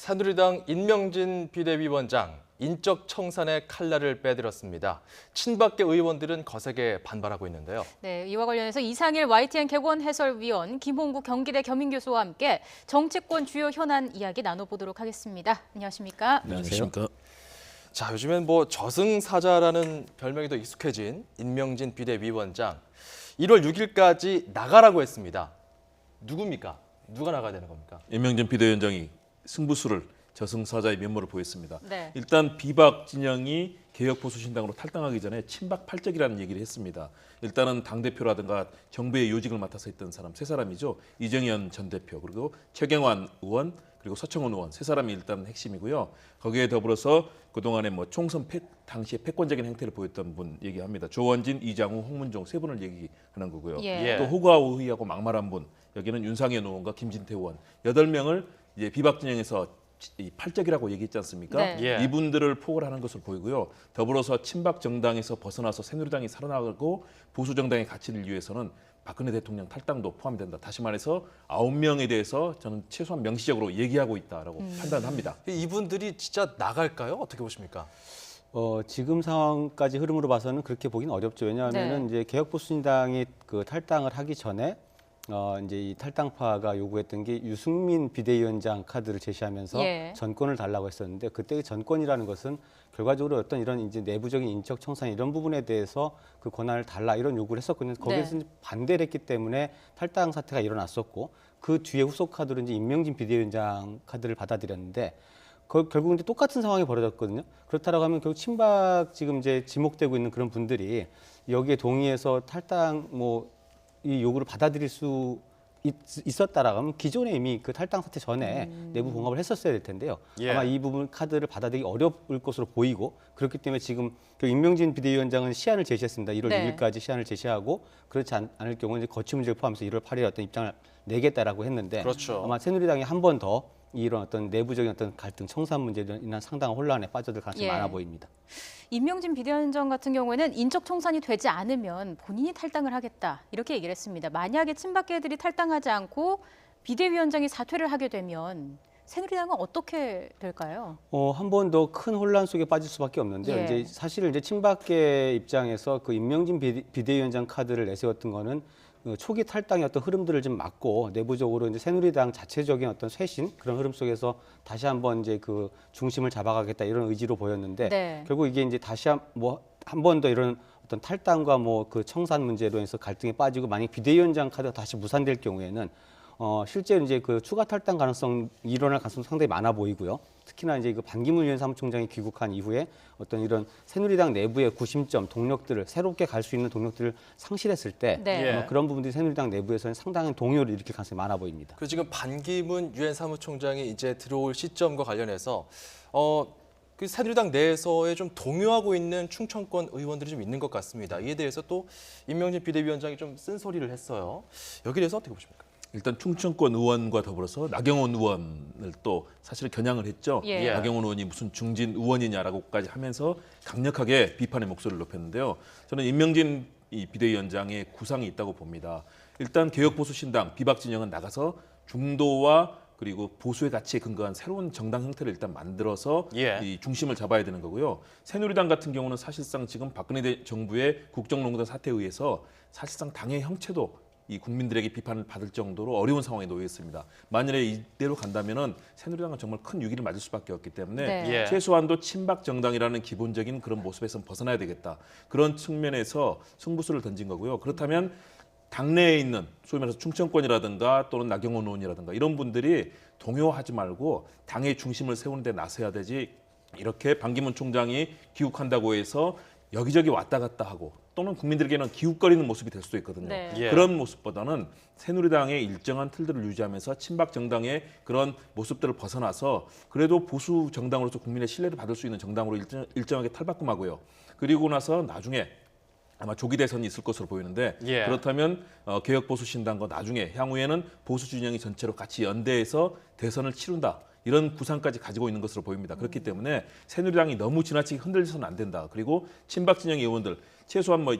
새누리당 임명진 비대위원장 인적 청산의 칼날을 빼들었습니다. 친박계 의원들은 거세게 반발하고 있는데요. 네, 이와 관련해서 이상일 YTN 객원 해설위원, 김홍구 경기대 겸임교수와 함께 정치권 주요 현안 이야기 나눠보도록 하겠습니다. 안녕하십니까? 안녕하십니까. 자, 요즘엔 저승사자라는 별명이 더 익숙해진 임명진 비대위원장. 1월 6일까지 나가라고 했습니다. 누굽니까? 누가 나가야 되는 겁니까? 임명진 비대위원장이 승부수를 저승사자의 면모를 보였습니다. 네. 일단 비박 진영이 개혁보수신당으로 탈당하기 전에 친박 팔적이라는 얘기를 했습니다. 일단은 당대표라든가 정부의 요직을 맡아서 있던 사람 세 사람이죠. 이정현 전 대표, 그리고 최경환 의원, 그리고 서청원 의원 세 사람이 일단 핵심이고요. 거기에 더불어서 그동안에 총선 당시에 패권적인 행태를 보였던 분 얘기합니다. 조원진, 이장우, 홍문종 세 분을 얘기하는 거고요. 예. 또 호가호의하고 막말한 분, 여기는 윤상현 의원과 김진태 의원 8명을 이제 비박 진영에서 이 팔적이라고 얘기했지 않습니까? 네. 예. 이분들을 포괄하는 것으로 보이고요. 더불어서 친박 정당에서 벗어나서 새누리당이 살아나가고 보수 정당의 가치를 위해서는 박근혜 대통령 탈당도 포함된다. 다시 말해서 9명에 대해서 저는 최소한 명시적으로 얘기하고 있다라고 판단합니다. 이분들이 진짜 나갈까요? 어떻게 보십니까? 지금 상황까지 흐름으로 봐서는 그렇게 보기는 어렵죠. 왜냐하면은 이제 개혁보수신당이 그 탈당을 하기 전에 이제 이 탈당파가 요구했던 게 유승민 비대위원장 카드를 제시하면서 예. 전권을 달라고 했었는데 그때 전권이라는 것은 결과적으로 어떤 이런 이제 내부적인 인적 청산 이런 부분에 대해서 그 권한을 달라 이런 요구를 했었거든요. 거기에서 이제 반대를 했기 때문에 탈당 사태가 일어났었고 그 뒤에 후속 카드로 이제 임명진 비대위원장 카드를 받아들였는데 결국 이제 똑같은 상황이 벌어졌거든요. 그렇다라고 하면 결국 친박 지금 이제 지목되고 있는 그런 분들이 여기에 동의해서 탈당 이 요구를 받아들일 수 있었다라고 하면 기존에 이미 그 탈당 사태 전에 내부 봉합을 했었어야 될 텐데요. 예. 아마 이 부분 카드를 받아들이기 어려울 것으로 보이고 그렇기 때문에 지금 그 임명진 비대위원장은 시한을 제시했습니다. 1월 네. 6일까지 시한을 제시하고 그렇지 않을 경우는 이제 거취 문제를 포함해서 1월 8일에 어떤 입장을 내겠다라고 했는데 그렇죠. 아마 새누리당이 한 번 더 이런 어떤 내부적인 어떤 갈등, 청산 문제로 인한 상당한 혼란에 빠져들 가능성이 예. 많아 보입니다. 임명진 비대위원장 같은 경우에는 인적 청산이 되지 않으면 본인이 탈당을 하겠다 이렇게 얘기를 했습니다. 만약에 친박계들이 탈당하지 않고 비대위원장이 사퇴를 하게 되면 새누리당은 어떻게 될까요? 한 번 더 큰 혼란 속에 빠질 수밖에 없는데요. 예. 이제 사실은 이제 친박계 입장에서 그 임명진 비대위원장 카드를 내세웠던 거는 그 초기 탈당의 어떤 흐름들을 좀 막고 내부적으로 이제 새누리당 자체적인 어떤 쇄신 그런 흐름 속에서 다시 한번 이제 그 중심을 잡아가겠다 이런 의지로 보였는데 네. 결국 이게 이제 다시 한 번 더 이런 어떤 탈당과 그 청산 문제로 해서 갈등에 빠지고 만약 비대위원장 카드가 다시 무산될 경우에는 실제로 이제 그 추가 탈당 가능성 일어날 가능성 상당히 많아 보이고요. 특히나 이제 그 반기문 유엔 사무총장이 귀국한 이후에 어떤 이런 새누리당 내부의 구심점, 동력들을 새롭게 갈 수 있는 동력들을 상실했을 때 네. 아마 그런 부분들이 새누리당 내부에서는 상당한 동요를 일으킬 가능성이 많아 보입니다. 그 지금 반기문 유엔 사무총장이 이제 들어올 시점과 관련해서 그 새누리당 내에서의 좀 동요하고 있는 충청권 의원들이 좀 있는 것 같습니다. 이에 대해서 또 임명진 비대위원장이 좀 쓴소리를 했어요. 여기에 대해서 어떻게 보십니까? 일단 충청권 의원과 더불어서 나경원 의원을 또 사실 겨냥을 했죠. 예. 나경원 의원이 무슨 중진 의원이냐라고까지 하면서 강력하게 비판의 목소리를 높였는데요. 저는 임명진 비대위원장의 구상이 있다고 봅니다. 일단 개혁보수신당 비박 진영은 나가서 중도와 그리고 보수의 가치에 근거한 새로운 정당 형태를 일단 만들어서 예. 이 중심을 잡아야 되는 거고요. 새누리당 같은 경우는 사실상 지금 박근혜 정부의 국정농단 사태에 의해서 사실상 당의 형체도 이 국민들에게 비판을 받을 정도로 어려운 상황에 놓여 있습니다. 만일에 이대로 간다면은 새누리당은 정말 큰 위기를 맞을 수밖에 없기 때문에 네. 예. 최소한도 친박 정당이라는 기본적인 그런 모습에서 벗어나야 되겠다. 그런 측면에서 승부수를 던진 거고요. 그렇다면 당내에 있는 소위 말해서 충청권이라든가 또는 나경원 의원이라든가 이런 분들이 동요하지 말고 당의 중심을 세우는 데 나서야 되지 이렇게 반기문 총장이 귀국한다고 해서 여기저기 왔다 갔다 하고 또는 국민들에게는 기웃거리는 모습이 될 수도 있거든요. 네. 예. 그런 모습보다는 새누리당의 일정한 틀들을 유지하면서 친박 정당의 그런 모습들을 벗어나서 그래도 보수 정당으로서 국민의 신뢰를 받을 수 있는 정당으로 일정하게 탈바꿈하고요. 그리고 나서 나중에 아마 조기 대선이 있을 것으로 보이는데 예. 그렇다면 개혁보수신당과 나중에 향후에는 보수 진영이 전체로 같이 연대해서 대선을 치른다. 이런 구상까지 가지고 있는 것으로 보입니다. 그렇기 때문에 새누리당이 너무 지나치게 흔들려서는 안 된다. 그리고 친박 진영의 의원들 최소한 뭐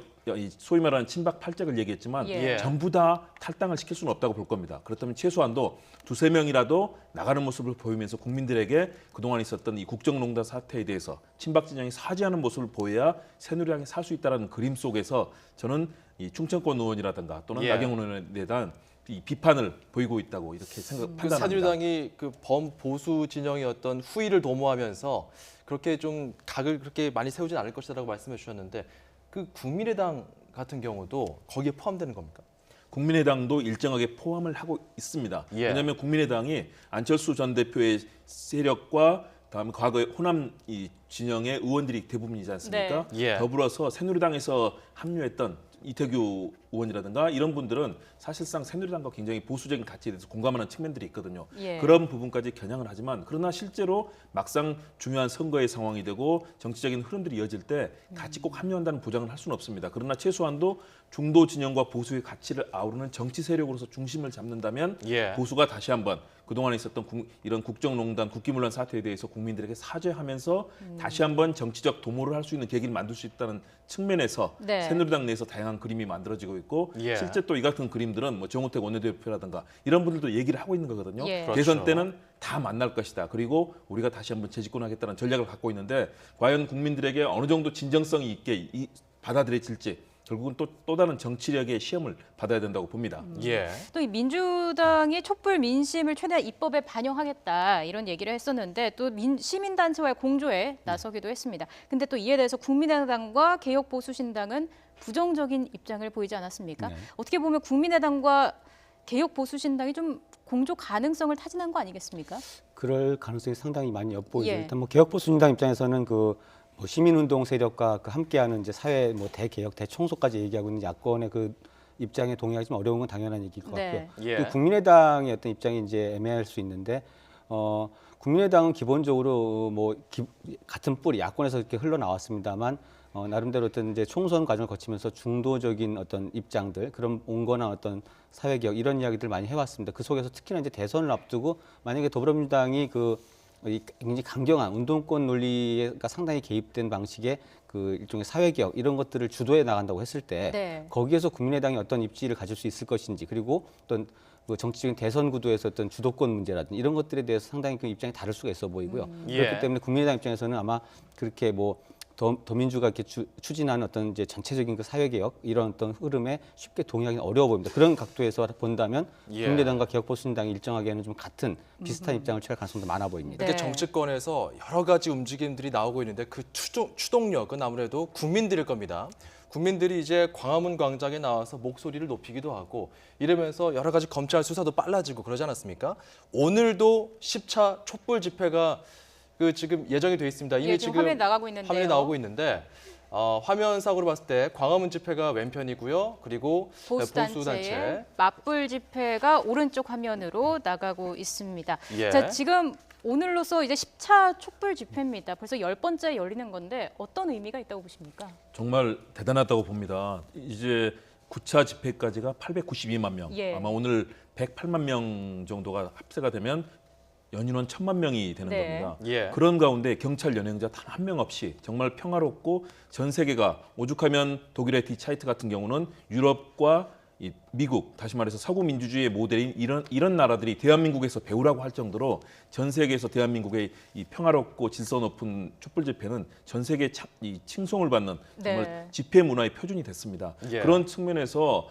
소위 말하는 친박 팔짝을 얘기했지만 예. 전부 다 탈당을 시킬 수는 없다고 볼 겁니다. 그렇다면 최소한도 두세 명이라도 나가는 모습을 보이면서 국민들에게 그동안 있었던 이 국정농단 사태에 대해서 친박 진영이 사죄하는 모습을 보여야 새누리당이 살 수 있다는 그림 속에서 저는 이 충청권 의원이라든가 또는 예. 나경원 의원에 대한 이 비판을 보이고 있다고 이렇게 판단합니다. 새누리당이 그 범보수 진영의 어떤 후위를 도모하면서 그렇게 좀 각을 그렇게 많이 세우진 않을 것이라고 말씀해 주셨는데 그 국민의당 같은 경우도 거기에 포함되는 겁니까? 국민의당도 일정하게 포함을 하고 있습니다. 예. 왜냐하면 국민의당이 안철수 전 대표의 세력과 다음에 과거의 호남 이 진영의 의원들이 대부분이지 않습니까? 네. 예. 더불어서 새누리당에서 합류했던 이태규 의원이라든가 이런 분들은 사실상 새누리당과 굉장히 보수적인 가치에 대해서 공감하는 측면들이 있거든요. 예. 그런 부분까지 겨냥을 하지만 그러나 실제로 막상 중요한 선거의 상황이 되고 정치적인 흐름들이 이어질 때 같이 꼭 합류한다는 보장을 할 수는 없습니다. 그러나 최소한도 중도 진영과 보수의 가치를 아우르는 정치 세력으로서 중심을 잡는다면 예. 보수가 다시 한번 그동안에 있었던 이런 국정농단, 국기문란 사태에 대해서 국민들에게 사죄하면서 다시 한번 정치적 도모를 할 수 있는 계기를 만들 수 있다는 측면에서 네. 새누리당 내에서 다양한 그림이 만들어지고 있고 예. 실제 또 이 같은 그림들은 뭐 정우택 원내대표라든가 이런 분들도 얘기를 하고 있는 거거든요. 예. 대선 그렇죠. 때는 다 만날 것이다. 그리고 우리가 다시 한번 재집권하겠다는 전략을 갖고 있는데 과연 국민들에게 어느 정도 진정성이 있게 받아들여질지 결국은 또 다른 정치력의 시험을 받아야 된다고 봅니다. 예. 또 이 민주당이 촛불 민심을 최대한 입법에 반영하겠다 이런 얘기를 했었는데 또 시민단체와의 공조에 나서기도 했습니다. 근데 또 이에 대해서 국민의당과 개혁보수신당은 부정적인 입장을 보이지 않았습니까? 네. 어떻게 보면 국민의당과 개혁보수신당이 좀 공조 가능성을 타진한 거 아니겠습니까? 그럴 가능성이 상당히 많이 엿보이죠. 예. 일단 뭐 개혁보수신당 입장에서는 뭐 시민운동 세력과 함께하는 이제 사회 뭐 대개혁, 대청소까지 얘기하고 있는 야권의 그 입장에 동의하기 좀 어려운 건 당연한 얘기일 것 네. 같고요. 예. 또 국민의당의 어떤 입장이 이제 애매할 수 있는데 국민의당은 기본적으로 같은 뿌리 야권에서 이렇게 흘러나왔습니다만 나름대로 어떤 이제 총선 과정을 거치면서 중도적인 어떤 입장들, 그런 온건한 어떤 사회개혁 이런 이야기들 많이 해왔습니다. 그 속에서 특히나 이제 대선을 앞두고 만약에 더불어민주당이 이 굉장히 강경한 운동권 논리가 상당히 개입된 방식의 그 일종의 사회개혁 이런 것들을 주도해 나간다고 했을 때 네. 거기에서 국민의당이 어떤 입지를 가질 수 있을 것인지 그리고 어떤 그 정치적인 대선 구도에서 어떤 주도권 문제라든지 이런 것들에 대해서 상당히 그 입장이 다를 수가 있어 보이고요. 예. 그렇기 때문에 국민의당 입장에서는 아마 그렇게 더민주가 이렇게 추진하는 어떤 이제 전체적인 그 사회개혁 이런 어떤 흐름에 쉽게 동의하기는 어려워 보입니다. 그런 각도에서 본다면 예. 국민의당과 개혁보수신당이 일정하게는 좀 같은 비슷한 입장을 취할 가능성도 많아 보입니다. 이렇게 네. 정치권에서 여러 가지 움직임들이 나오고 있는데 그 추동력은 아무래도 국민들일 겁니다. 국민들이 이제 광화문 광장에 나와서 목소리를 높이기도 하고 이러면서 여러 가지 검찰 수사도 빨라지고 그러지 않았습니까? 오늘도 10차 촛불 집회가 지금 예정이 돼 있습니다. 이미 예, 지금 화면에 나가고 있는데요. 화면이 나오고 있는데 화면상으로 봤을 때 광화문 집회가 왼편이고요. 그리고 보수단체의 맞불 집회가 오른쪽 화면으로 나가고 있습니다. 예. 자, 지금 오늘로서 이제 10차 촛불 집회입니다. 벌써 10번째 열리는 건데 어떤 의미가 있다고 보십니까? 정말 대단하다고 봅니다. 이제 9차 집회까지가 892만 명, 예. 아마 오늘 108만 명 정도가 합세가 되면 연인원 1,000만 명이 되는 네. 겁니다. 예. 그런 가운데 경찰 연행자 단 한 명 없이 정말 평화롭고 전 세계가 오죽하면 독일의 디차이트 같은 경우는 유럽과 이 미국, 다시 말해서 서구 민주주의의 모델인 이런 나라들이 대한민국에서 배우라고 할 정도로 전 세계에서 대한민국의 이 평화롭고 질서 높은 촛불 집회는 전 세계에 이 칭송을 받는 정말 네. 집회 문화의 표준이 됐습니다. 예. 그런 측면에서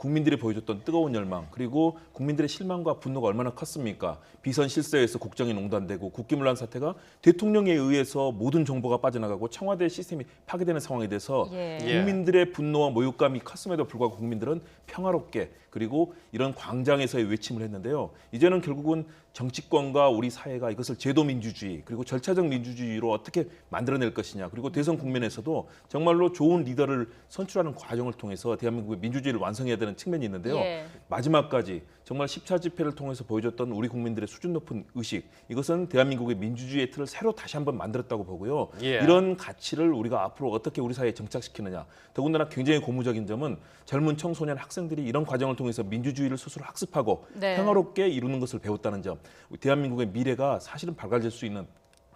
국민들이 보여줬던 뜨거운 열망 그리고 국민들의 실망과 분노가 얼마나 컸습니까? 비선 실세에서 국정이 농단되고 국기문란 사태가 대통령에 의해서 모든 정보가 빠져나가고 청와대 시스템이 파괴되는 상황에 대해서 예. 국민들의 분노와 모욕감이 컸음에도 불구하고 국민들은 평화롭게 그리고 이런 광장에서의 외침을 했는데요. 이제는 결국은 정치권과 우리 사회가 이것을 제도 민주주의 그리고 절차적 민주주의로 어떻게 만들어낼 것이냐 그리고 대선 국면에서도 정말로 좋은 리더를 선출하는 과정을 통해서 대한민국의 민주주의를 완성해야 되는 측면이 있는데요. 예. 마지막까지 정말 10차 집회를 통해서 보여줬던 우리 국민들의 수준 높은 의식, 이것은 대한민국의 민주주의의 틀을 새로 다시 한번 만들었다고 보고요. 예. 이런 가치를 우리가 앞으로 어떻게 우리 사회에 정착시키느냐. 더군다나 굉장히 고무적인 점은 젊은 청소년 학생들이 이런 과정을 통해서 민주주의를 스스로 학습하고 네. 평화롭게 이루는 것을 배웠다는 점, 대한민국의 미래가 사실은 밝아질 수 있는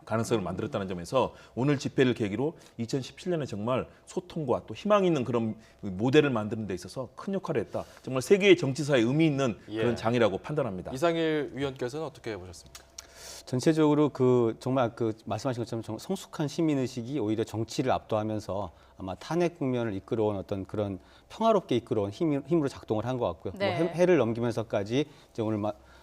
가능성을 만들었다는 점에서 오늘 집회를 계기로 2017년에 정말 소통과 또 희망 있는 그런 모델을 만드는 데 있어서 큰 역할을 했다. 정말 세계의 정치사에 의미 있는 예. 그런 장이라고 판단합니다. 이상일 위원께서는 어떻게 보셨습니까? 전체적으로 정말 말씀하신 것처럼 성숙한 시민 의식이 오히려 정치를 압도하면서 아마 탄핵 국면을 이끌어온 어떤 그런 평화롭게 이끌어온 힘으로 작동을 한 것 같고요. 네. 뭐 해를 넘기면서까지 이제 오늘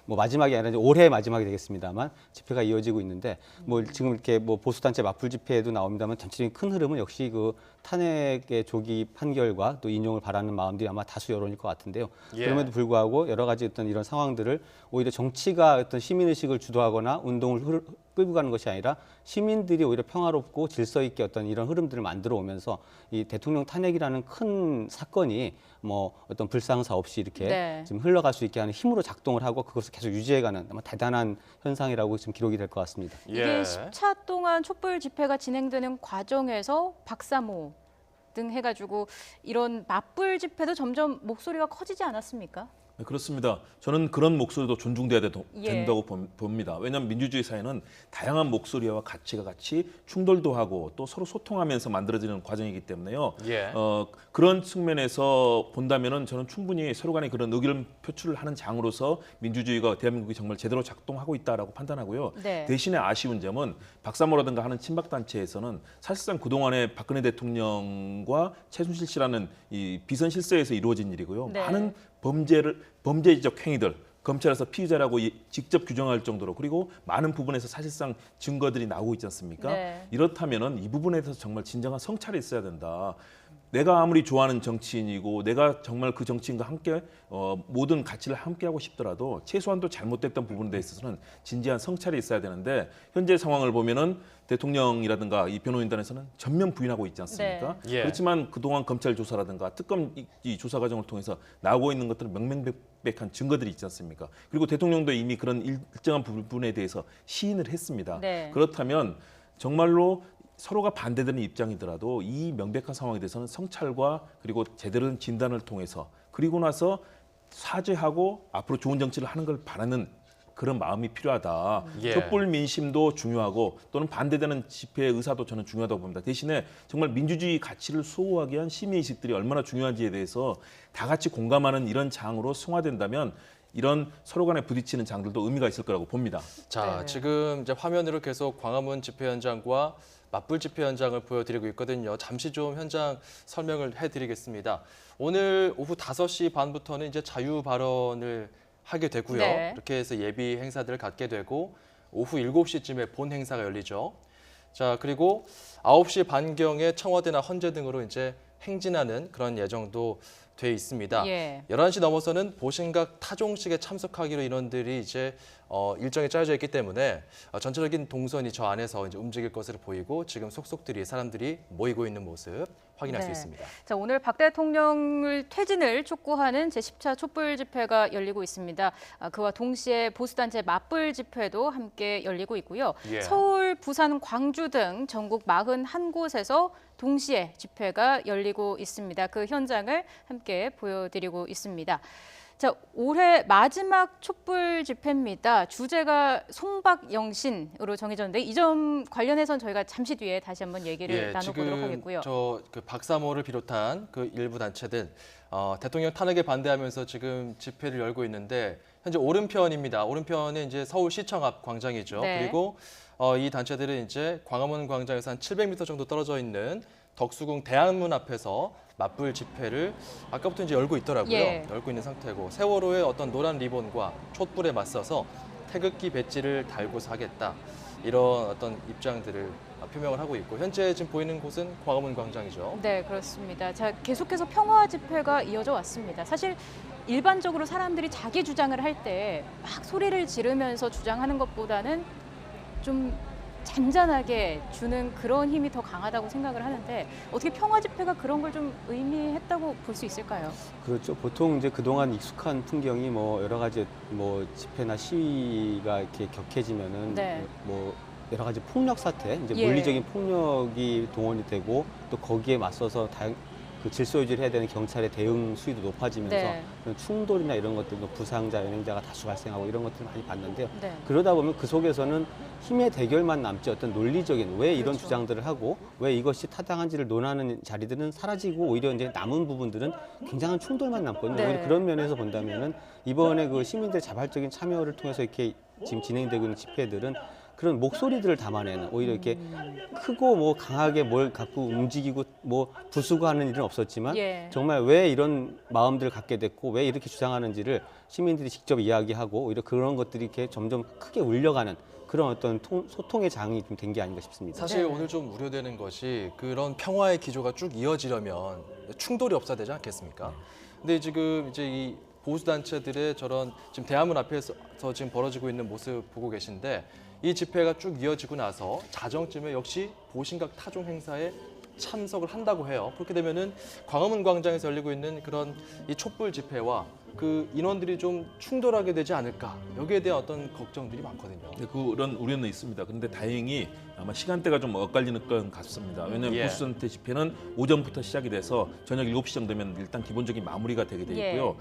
뭐 마지막이 아니라 이제 올해 마지막이 되겠습니다만 집회가 이어지고 있는데 뭐 지금 이렇게 뭐 보수단체 맞불 집회에도 나옵니다만 전체적인 큰 흐름은 역시 그 탄핵의 조기 판결과 또 인용을 바라는 마음들이 아마 다수 여론일 것 같은데요. 예. 그럼에도 불구하고 여러 가지 어떤 이런 상황들을 오히려 정치가 어떤 시민의식을 주도하거나 운동을 끌고 가는 것이 아니라 시민들이 오히려 평화롭고 질서 있게 어떤 이런 흐름들을 만들어 오면서 이 대통령 탄핵이라는 큰 사건이 뭐 어떤 불상사 없이 이렇게 네. 지금 흘러갈 수 있게 하는 힘으로 작동을 하고 그것을 계속 유지해가는 아마 대단한 현상이라고 지금 기록이 될 것 같습니다. 이게 10차 동안 촛불 집회가 진행되는 과정에서 박사모 등 해가지고 이런 맞불 집회도 점점 목소리가 커지지 않았습니까? 네, 그렇습니다. 저는 그런 목소리도 존중돼야 예. 된다고 봅니다. 왜냐하면 민주주의 사회는 다양한 목소리와 가치가 같이 충돌도 하고 또 서로 소통하면서 만들어지는 과정이기 때문에요. 예. 그런 측면에서 본다면은 저는 충분히 서로 간의 그런 의견 표출을 하는 장으로서 민주주의가 대한민국이 정말 제대로 작동하고 있다라고 판단하고요. 네. 대신에 아쉬운 점은 박사모라든가 하는 친박 단체에서는 사실상 그동안에 박근혜 대통령과 최순실 씨라는 이 비선 실세에서 이루어진 일이고요. 네. 많은 범죄적 행위들 검찰에서 피의자라고 직접 규정할 정도로 그리고 많은 부분에서 사실상 증거들이 나오고 있지 않습니까? 네. 이렇다면은 이 부분에 대해서 정말 진정한 성찰이 있어야 된다. 내가 아무리 좋아하는 정치인이고 내가 정말 그 정치인과 함께 모든 가치를 함께하고 싶더라도 최소한도 잘못됐던 부분에 대해서는 진지한 성찰이 있어야 되는데 현재 상황을 보면은 대통령이라든가 이 변호인단에서는 전면 부인하고 있지 않습니까? 네. 예. 그렇지만 그동안 검찰 조사라든가 특검 이 조사 과정을 통해서 나오고 있는 것들은 명명백백한 증거들이 있지 않습니까? 그리고 대통령도 이미 그런 일정한 부분에 대해서 시인을 했습니다. 네. 그렇다면 정말로 서로가 반대되는 입장이더라도 이 명백한 상황에 대해서는 성찰과 그리고 제대로 된 진단을 통해서 그리고 나서 사죄하고 앞으로 좋은 정치를 하는 걸 바라는 그런 마음이 필요하다. 예. 촛불 민심도 중요하고 또는 반대되는 집회의 의사도 저는 중요하다고 봅니다. 대신에 정말 민주주의 가치를 수호하기 위한 시민의식들이 얼마나 중요한지에 대해서 다 같이 공감하는 이런 장으로 승화된다면 이런 서로 간에 부딪히는 장들도 의미가 있을 거라고 봅니다. 자, 네. 지금 이제 화면으로 계속 광화문 집회 현장과 맞불 집회 현장을 보여드리고 있거든요. 잠시 좀 현장 설명을 해드리겠습니다. 오늘 오후 5시 반부터는 이제 자유 발언을 하게 되고요. 네. 이렇게 해서 예비 행사들을 갖게 되고 오후 7시쯤에 본 행사가 열리죠. 자, 그리고 9시 반경에 청와대나 헌재 등으로 이제 행진하는 그런 예정도 돼 있습니다. 예. 11시 넘어서는 보신각 타종식에 참석하기로 인원들이 이제 일정이 짜여져 있기 때문에 전체적인 동선이 저 안에서 이제 움직일 것으로 보이고 지금 속속들이 사람들이 모이고 있는 모습 확인할 수 네. 있습니다. 자, 오늘 박 대통령을 퇴진을 촉구하는 제10차 촛불 집회가 열리고 있습니다. 그와 동시에 보수단체 맞불 집회도 함께 열리고 있고요. 예. 서울, 부산, 광주 등 전국 41곳에서 동시에 집회가 열리고 있습니다. 그 현장을 함께 보여드리고 있습니다. 자, 올해 마지막 촛불 집회입니다. 주제가 송박영신으로 정해졌는데 이 점 관련해서는 저희가 잠시 뒤에 다시 한번 얘기를 나눠보도록 하겠고요. 저 그 박사모를 비롯한 그 일부 단체들 대통령 탄핵에 반대하면서 지금 집회를 열고 있는데 현재 오른편입니다. 오른편은 이제 서울시청 앞 광장이죠. 네. 그리고 이 단체들은 이제 광화문 광장에서 한 700m 정도 떨어져 있는 덕수궁 대안문 앞에서 맞불 집회를 아까부터 이제 열고 있더라고요. 예. 열고 있는 상태고 세월호의 어떤 노란 리본과 촛불에 맞서서 태극기 배지를 달고서 하겠다. 이런 어떤 입장들을 표명을 하고 있고 현재 지금 보이는 곳은 광화문 광장이죠. 네, 그렇습니다. 자, 계속해서 평화 집회가 이어져 왔습니다. 사실 일반적으로 사람들이 자기 주장을 할 때 막 소리를 지르면서 주장하는 것보다는 좀 잔잔하게 주는 그런 힘이 더 강하다고 생각을 하는데 어떻게 평화 집회가 그런 걸 좀 의미했다고 볼 수 있을까요? 그렇죠. 보통 이제 그동안 익숙한 풍경이 뭐 여러 가지 뭐 집회나 시위가 이렇게 격해지면은 네. 뭐 여러 가지 폭력 사태, 이제 예. 물리적인 폭력이 동원이 되고 또 거기에 맞서서 그 질서 유지를 해야 되는 경찰의 대응 수위도 높아지면서 네. 그런 충돌이나 이런 것들도 부상자, 연행자가 다수 발생하고 이런 것들을 많이 봤는데요. 네. 그러다 보면 그 속에서는 힘의 대결만 남지 어떤 논리적인 왜 이런 그렇죠. 주장들을 하고 왜 이것이 타당한지를 논하는 자리들은 사라지고 오히려 이제 남은 부분들은 굉장한 충돌만 남거든요. 네. 오히려 그런 면에서 본다면은 이번에 그 시민들의 자발적인 참여를 통해서 이렇게 지금 진행되고 있는 집회들은 그런 목소리들을 담아내는 오히려 이렇게 크고 뭐 강하게 뭘 갖고 움직이고 뭐 부수고 하는 일은 없었지만 예. 정말 왜 이런 마음들을 갖게 됐고 왜 이렇게 주장하는지를 시민들이 직접 이야기하고 오히려 그런 것들이 이렇게 점점 크게 울려가는 그런 어떤 소통의 장이 좀 된 게 아닌가 싶습니다. 사실 네. 오늘 좀 우려되는 것이 그런 평화의 기조가 쭉 이어지려면 충돌이 없어야 되지 않겠습니까? 근데 지금 이제 이 보수 단체들의 저런 지금 대한문 앞에서 지금 벌어지고 있는 모습 보고 계신데 이 집회가 쭉 이어지고 나서 자정쯤에 역시 보신각 타종 행사에 참석을 한다고 해요. 그렇게 되면은 광화문 광장에서 열리고 있는 그런 이 촛불 집회와 그 인원들이 좀 충돌하게 되지 않을까 여기에 대한 어떤 걱정들이 많거든요. 네, 그런 우려는 있습니다. 그런데 다행히 아마 시간대가 좀 엇갈리는 것 같습니다. 왜냐하면 예. 보수단체 집회는 오전부터 시작이 돼서 저녁 7시 정도 되면 일단 기본적인 마무리가 되게 돼 있고요.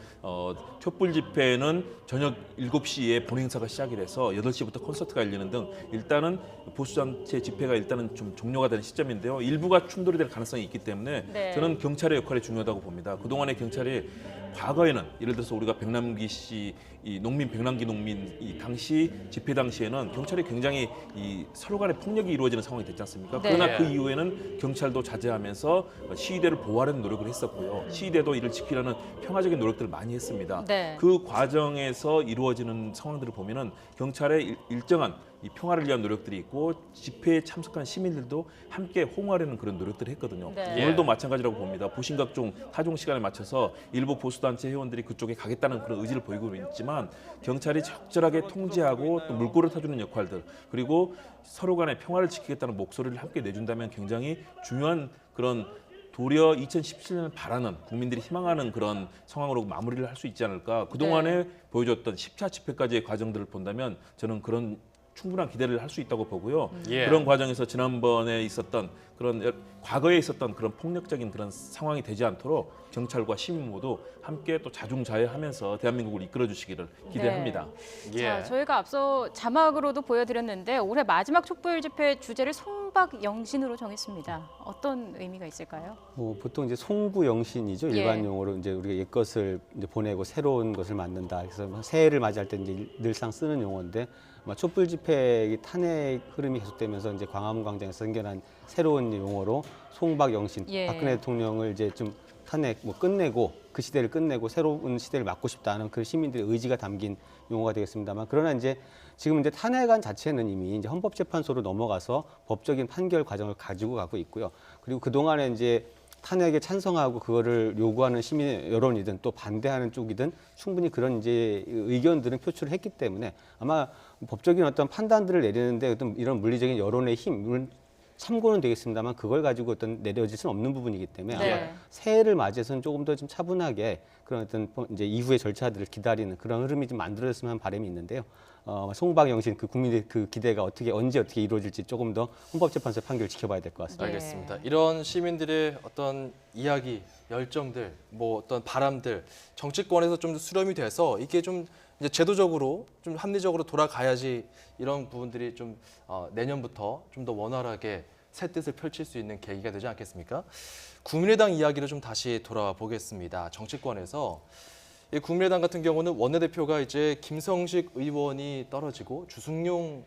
촛불 집회는 저녁 7시에 본행사가 시작이 돼서 8시부터 콘서트가 열리는 등 일단은 보수단체 집회가 일단은 좀 종료가 되는 시점인데요. 일부가 충돌이 될 가능성이 있기 때문에 네. 저는 경찰의 역할이 중요하다고 봅니다. 그동안의 경찰이 과거에는 예를 들어서 우리가 백남기 씨, 이 백남기 농민 이 당시 집회 당시에는 경찰이 굉장히 이 서로 간의 폭력이 이루어지는 상황이 됐지 않습니까? 네. 그러나 그 이후에는 경찰도 자제하면서 시위대를 보호하려는 노력을 했었고요. 시위대도 이를 지키려는 평화적인 노력들을 많이 했습니다. 네. 그 과정에서 이루어지는 상황들을 보면은 경찰의 일정한 이 평화를 위한 노력들이 있고 집회에 참석한 시민들도 함께 호응하려는 그런 노력들을 했거든요. 네. 오늘도 마찬가지라고 봅니다. 보신각종 타종 시간에 맞춰서 일부 보수단체 회원들이 그쪽에 가겠다는 그런 의지를 보이고 있지만 경찰이 적절하게 통제하고 또 물꼬를 타주는 역할들 그리고 서로 간의 평화를 지키겠다는 목소리를 함께 내준다면 굉장히 중요한 그런 도리어 2017년을 바라는 국민들이 희망하는 그런 상황으로 마무리를 할 수 있지 않을까. 그동안에 보여줬던 10차 집회까지의 과정들을 본다면 저는 그런 충분한 기대를 할 수 있다고 보고요. 예. 그런 과정에서 지난번에 있었던 그런 과거에 있었던 그런 폭력적인 그런 상황이 되지 않도록 경찰과 시민 모두 함께 또 자중자애하면서 대한민국을 이끌어 주시기를 기대합니다. 예. 자, 저희가 앞서 자막으로도 보여드렸는데 올해 마지막 촛불 집회 주제를 송박영신으로 정했습니다. 어떤 의미가 있을까요? 보통 이제 송구영신이죠. 예. 일반 용어로 이제 우리가 옛 것을 이제 보내고 새로운 것을 만든다. 그래서 새해를 맞이할 때 이제 늘상 쓰는 용어인데 촛불 집회 탄핵 흐름이 계속되면서 이제 광화문 광장에서 생겨난 새로운 용어로 송박영신. 예. 박근혜 대통령을 이제 좀 탄핵 끝내고 그 시대를 끝내고 새로운 시대를 맞고 싶다는 그 시민들의 의지가 담긴 용어가 되겠습니다만 그러나 이제 지금 이제 탄핵안 자체는 이미 이제 헌법재판소로 넘어가서 법적인 판결 과정을 가지고 가고 있고요. 그리고 그 동안에 이제 탄핵에 찬성하고 그거를 요구하는 시민 여론이든 또 반대하는 쪽이든 충분히 그런 이제 의견들은 표출을 했기 때문에 아마 법적인 어떤 판단들을 내리는데 어떤 이런 물리적인 여론의 힘, 물론 참고는 되겠습니다만 그걸 가지고 어떤 내려질 수는 없는 부분이기 때문에 네. 아마 새해를 맞이해서는 조금 더 좀 차분하게 그런 어떤 이제 이후의 절차들을 기다리는 그런 흐름이 좀 만들어졌으면 하는 바람이 있는데요. 송박영신 그 국민의 그 기대가 언제 어떻게 이루어질지 조금 더 헌법재판소 판결을 지켜봐야 될 것 같습니다. 예. 알겠습니다. 이런 시민들의 어떤 이야기, 열정들, 뭐 어떤 바람들 정치권에서 좀 수렴이 돼서 이게 좀 이제 제도적으로 좀 합리적으로 돌아가야지 이런 부분들이 좀 내년부터 좀 더 원활하게 새 뜻을 펼칠 수 있는 계기가 되지 않겠습니까? 국민의당 이야기를 좀 다시 돌아와 보겠습니다. 정치권에서 이 국민의당 같은 경우는 원내대표가 이제 김성식 의원이 떨어지고 주승용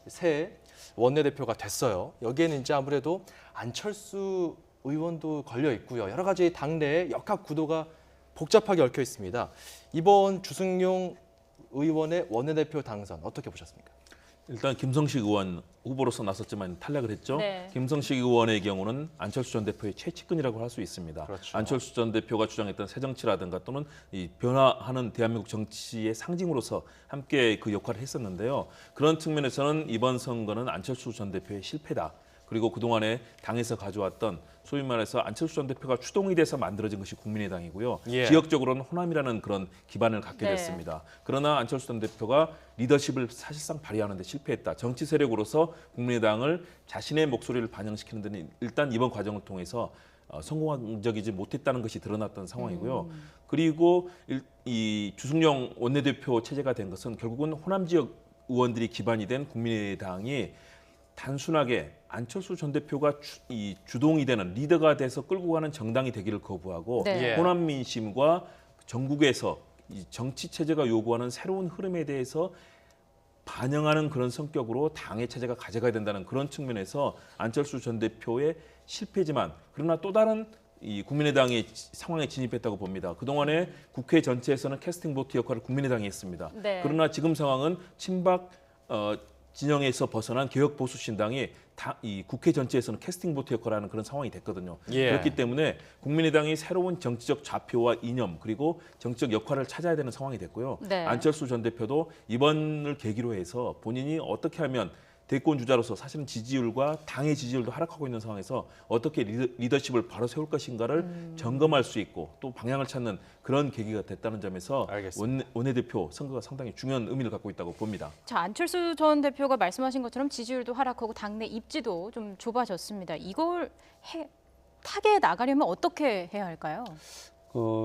새 원내대표가 됐어요. 여기에는 이제 아무래도 안철수 의원도 걸려 있고요. 여러 가지 당내의 역학 구도가 복잡하게 얽혀 있습니다. 이번 주승용 의원의 원내대표 당선 어떻게 보셨습니까? 일단 김성식 의원 후보로서 나섰지만 탈락을 했죠. 네. 김성식 의원의 경우는 안철수 전 대표의 최측근이라고 할 수 있습니다. 그렇죠. 안철수 전 대표가 주장했던 새정치라든가 또는 이 변화하는 대한민국 정치의 상징으로서 함께 그 역할을 했었는데요. 그런 측면에서는 이번 선거는 안철수 전 대표의 실패다. 그리고 그동안에 당에서 가져왔던 소위 말해서 안철수 전 대표가 추동이 돼서 만들어진 것이 국민의당이고요. 예. 지역적으로는 호남이라는 그런 기반을 갖게 네. 됐습니다. 그러나 안철수 전 대표가 리더십을 사실상 발휘하는 데 실패했다. 정치 세력으로서 국민의당을 자신의 목소리를 반영시키는 데는 일단 이번 과정을 통해서 성공적이지 못했다는 것이 드러났던 상황이고요. 그리고 이 주승용 원내대표 체제가 된 것은 결국은 호남 지역 의원들이 기반이 된 국민의당이 단순하게 안철수 전 대표가 주동이 되는 리더가 돼서 끌고 가는 정당이 되기를 거부하고 네. 예. 호남 민심과 전국에서 이 정치 체제가 요구하는 새로운 흐름에 대해서 반영하는 그런 성격으로 당의 체제가 가져가야 된다는 그런 측면에서 안철수 전 대표의 실패지만 그러나 또 다른 이 국민의당이 상황에 진입했다고 봅니다. 그동안에 국회 전체에서는 캐스팅 보트 역할을 국민의당이 했습니다. 네. 그러나 지금 상황은 친박 진영에서 벗어난 개혁보수신당이 이 국회 전체에서는 캐스팅 보트 역할을 하는 그런 상황이 됐거든요. 예. 그렇기 때문에 국민의당이 새로운 정치적 좌표와 이념 그리고 정치적 역할을 찾아야 되는 상황이 됐고요. 네. 안철수 전 대표도 이번을 계기로 해서 본인이 어떻게 하면 대권 주자로서 사실은 지지율과 당의 지지율도 하락하고 있는 상황에서 어떻게 리더십을 바로 세울 것인가를 점검할 수 있고 또 방향을 찾는 그런 계기가 됐다는 점에서 알겠습니다. 원내대표 선거가 상당히 중요한 의미를 갖고 있다고 봅니다. 자, 안철수 전 대표가 말씀하신 것처럼 지지율도 하락하고 당내 입지도 좀 좁아졌습니다. 이걸 타개해 나가려면 어떻게 해야 할까요?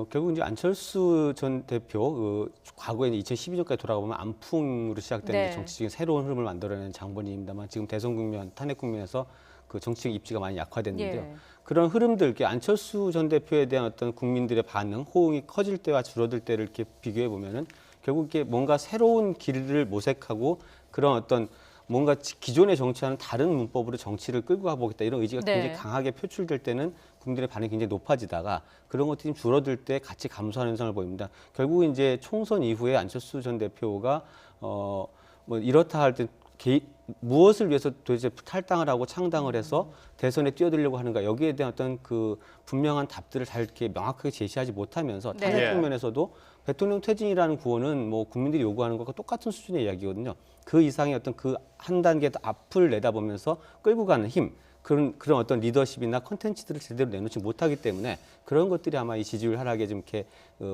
결국 이제 안철수 전 대표 과거에 2012년까지 돌아가보면 안풍으로 시작된 네. 정치적인 새로운 흐름을 만들어낸 장본인입니다만 지금 대선 국면, 탄핵 국면에서 그 정치적 입지가 많이 약화됐는데요. 예. 그런 흐름들, 이렇게 안철수 전 대표에 대한 어떤 국민들의 반응, 호응이 커질 때와 줄어들 때를 이렇게 비교해 보면은 결국 이게 뭔가 새로운 길을 모색하고 그런 어떤 뭔가 기존의 정치와는 다른 문법으로 정치를 끌고 가보겠다 이런 의지가 네. 굉장히 강하게 표출될 때는 국민들의 반응이 굉장히 높아지다가 그런 것들이 좀 줄어들 때 같이 감소하는 현상을 보입니다. 결국 이제 총선 이후에 안철수 전 대표가 뭐 이렇다 할 때 무엇을 위해서 도대체 탈당을 하고 창당을 해서 대선에 뛰어들려고 하는가 여기에 대한 어떤 그 분명한 답들을 잘 이렇게 명확하게 제시하지 못하면서 네. 탄핵 국면에서도 대통령 퇴진이라는 구호는 뭐 국민들이 요구하는 것과 똑같은 수준의 이야기거든요. 그 이상의 어떤 그 한 단계 더 앞을 내다보면서 끌고 가는 힘 그런 어떤 리더십이나 콘텐츠들을 제대로 내놓지 못하기 때문에 그런 것들이 아마 이 지지율 하락에 좀 이렇게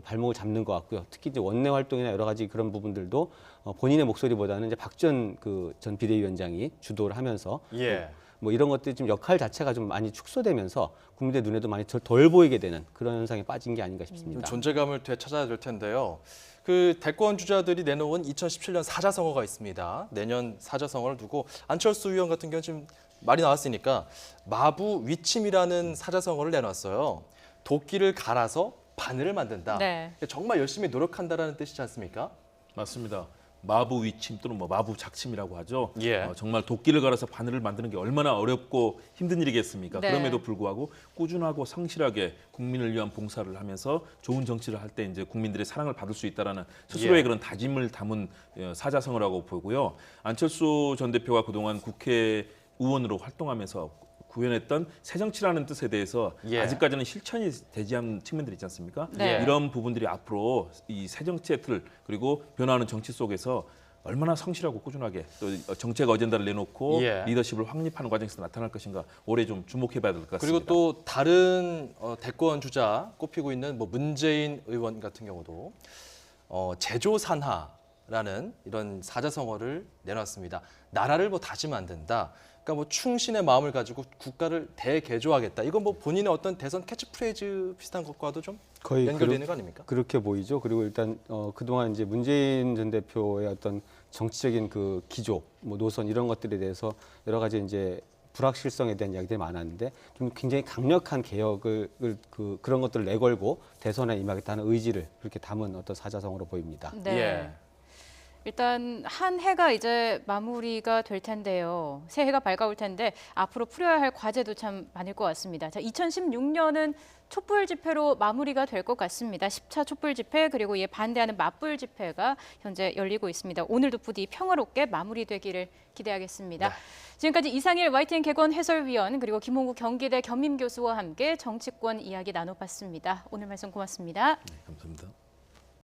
발목을 잡는 것 같고요. 특히 이제 원내 활동이나 여러 가지 그런 부분들도 본인의 목소리보다는 이제 박 전 전 비대위원장이 주도를 하면서 예. 뭐 이런 것들이 좀 역할 자체가 좀 많이 축소되면서 국민들 눈에도 많이 덜 보이게 되는 그런 현상에 빠진 게 아닌가 싶습니다. 좀 존재감을 되찾아야 될 텐데요. 그 대권 주자들이 내놓은 2017년 사자성어가 있습니다. 내년 사자성어를 두고 안철수 의원 같은 경우는 지금 말이 나왔으니까 마부 위침이라는 사자성어를 내놨어요. 도끼를 갈아서 바늘을 만든다. 네. 정말 열심히 노력한다라는 뜻이지 않습니까? 맞습니다. 마부 위침 또는 뭐 마부 작침이라고 하죠. 예. 정말 도끼를 갈아서 바늘을 만드는 게 얼마나 어렵고 힘든 일이겠습니까? 네. 그럼에도 불구하고 꾸준하고 성실하게 국민을 위한 봉사를 하면서 좋은 정치를 할 때 이제 국민들의 사랑을 받을 수 있다라는 스스로의 예. 그런 다짐을 담은 사자성어라고 보고요. 안철수 전 대표가 그동안 국회 의원으로 활동하면서 구현했던 새정치라는 뜻에 대해서 예. 아직까지는 실천이 되지 않은 측면들이 있지 않습니까? 네. 이런 부분들이 앞으로 이 새정치의 틀 그리고 변화하는 정치 속에서 얼마나 성실하고 꾸준하게 또 정책 어젠다를 내놓고 예. 리더십을 확립하는 과정에서 나타날 것인가 올해 좀 주목해봐야 될 것 같습니다. 그리고 또 다른 대권 주자 꼽히고 있는 뭐 문재인 의원 같은 경우도 제조산하라는 이런 사자성어를 내놨습니다. 나라를 뭐 다시 만든다. 그러니까 뭐 충신의 마음을 가지고 국가를 대개조하겠다. 이건 뭐 본인의 어떤 대선 캐치프레이즈 비슷한 것과도 좀 거의 연결되는 거 아닙니까? 그렇게 보이죠. 그리고 일단 그동안 이제 문재인 전 대표의 어떤 정치적인 그 기조, 뭐 노선 이런 것들에 대해서 여러 가지 이제 불확실성에 대한 이야기들이 많았는데 좀 굉장히 강력한 개혁을 그런 것들을 내걸고 대선에 임하겠다는 의지를 그렇게 담은 어떤 사자성어로 보입니다. 네. 예. 일단 한 해가 이제 마무리가 될 텐데요. 새해가 밝아올 텐데 앞으로 풀어야 할 과제도 참 많을 것 같습니다. 자, 2016년은 촛불 집회로 마무리가 될 것 같습니다. 10차 촛불 집회 그리고 이에 반대하는 맞불 집회가 현재 열리고 있습니다. 오늘도 부디 평화롭게 마무리되기를 기대하겠습니다. 네. 지금까지 이상일 YTN 개건 해설위원 그리고 김홍국 경기대 겸임 교수와 함께 정치권 이야기 나눠봤습니다. 오늘 말씀 고맙습니다. 네, 감사합니다.